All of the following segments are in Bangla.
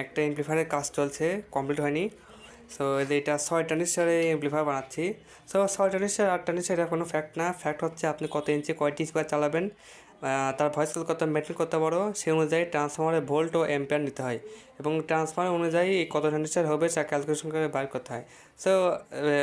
একটা এমপ্লিফায়ারের কাজ চলছে, কমপ্লিট হয়নি। সো এটা 6 ট্রানজিস্টারে এমপ্লিফায়ার বানাচ্ছি। সো 6 ট্রানজিস্টার 8 ট্রানজিস্টার এটা কোনো ফ্যাক্ট না, ফ্যাক্ট হচ্ছে আপনি কত ইঞ্চি কয়টি স্পিকার চালাবেন, তার ভয়েস কত মেনটেন করতে পারো, সেই অনুযায়ী ট্রান্সফরমারের ভোল্ট ও অ্যাম্পিয়ার নিতে হয় এবং ট্রান্সফরমার অনুযায়ী কত ট্রানজিস্টার হবে সেটা ক্যালকুলেশন করে বাইর করতে হয়। সো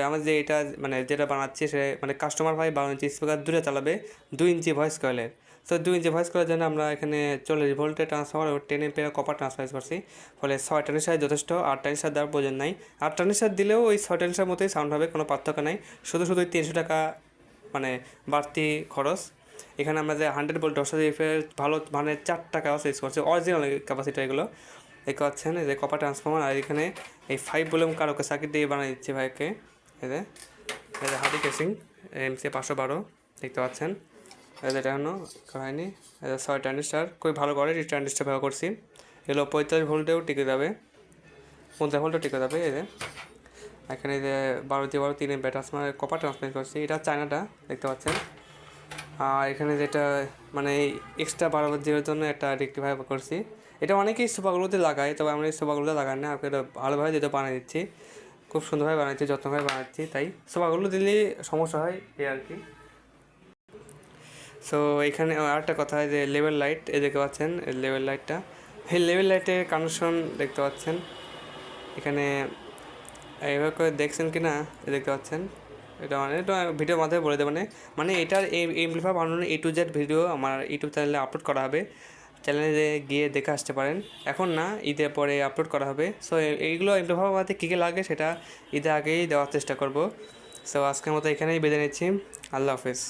আমার যে এটা মানে যেটা বানাচ্ছি সে মানে কাস্টমার ভাই 12 ইঞ্চি স্পিকার দূরে চালাবে 2 ইঞ্চি ভয়েস কয়েলের। সো 2 ইঞ্চি ভয়েস করার জন্য আমরা এখানে 40 ভোল্টের ট্রান্সফরমার ও 10 এম্পিয়ার কপার ট্রান্সফার করছি, ফলে 6 ট্রানজিস্টার যথেষ্ট, 8 ট্রানজিস্টার দেওয়ার প্রয়োজন নাই। 8 ট্রানজিস্টার দিলেও ওই 6 ট্রানজিস্টার মতোই সাউন্ড হবে, কোনো পার্থক্য নাই, শুধু 300 টাকা মানে বাড়তি খরচ। এখানে আমরা যে 100 ভোল্ট 10 ভালো মানে 4 টাকা ইউজ করছি, অরিজিনাল ক্যাপাসিটি এগুলো দেখতে পাচ্ছেন। এই যে কপার ট্রান্সফরমার, আর এখানে এই 5 ভলিউম কারোকে সার্কিট দিয়ে বানিয়ে দিচ্ছি ভাইকে। এই যে হার্ডি কেসিং MC 512 দেখতে পাচ্ছেন। এটা এখনো হয়নি। 6 ট্রানজিস্টার খুবই ভালো করে ট্রানজিস্টার ব্যবহার করছি। এগুলো 45 ভোল্টেও টিকে যাবে, 50 ভোল্টও টিকে যাবে। এই যে এখানে যে 12 3 এম্পিয়ার ট্রান্সফরমার কপার ট্রান্সফার করছি, এটা চায়নাটা দেখতে পাচ্ছেন। আর এখানে যেটা মানে এক্সট্রা 12 জিরোর জন্য একটা রেক্টিফায়ার করছি, এটা অনেকেই সোফাগুলোতে লাগায়, তবে আমরা এই সোফাগুলো লাগাই না, আপনাকে ভালোভাবে যেটা বানিয়ে দিচ্ছি, খুব সুন্দরভাবে বানাচ্ছি, যত্নভাবে বানাচ্ছি, তাই সোফাগুলো দিলে সমস্যা হয় এই আর কি। সো এখানে আরেকটা কথা, যে লেভেল লাইট এই দেখতে পাচ্ছেন, লেভেল লাইটটা, এই লেভেল লাইটের কানেকশন দেখতে পাচ্ছেন এখানে, এইভাবে করে দেখছেন কি না দেখতে পাচ্ছেন। এটা ভিডিওর মাধ্যমে বলে দেবেন, মানে এটার এমপ্লিফায়ার বানানোর A to Z ভিডিও আমার ইউটিউব চ্যানেলে আপলোড করা হবে, চ্যানেলে গিয়ে দেখে আসতে পারেন। এখন না, ঈদের পরে আপলোড করা হবে। সো এইগুলো এমপ্লিফায়ার বানাতে কী কী লাগে সেটা ঈদের আগেই দেওয়ার চেষ্টা করব। সো আজকের মতো এখানেই বেঁধে নিচ্ছি। আল্লাহ হাফেজ।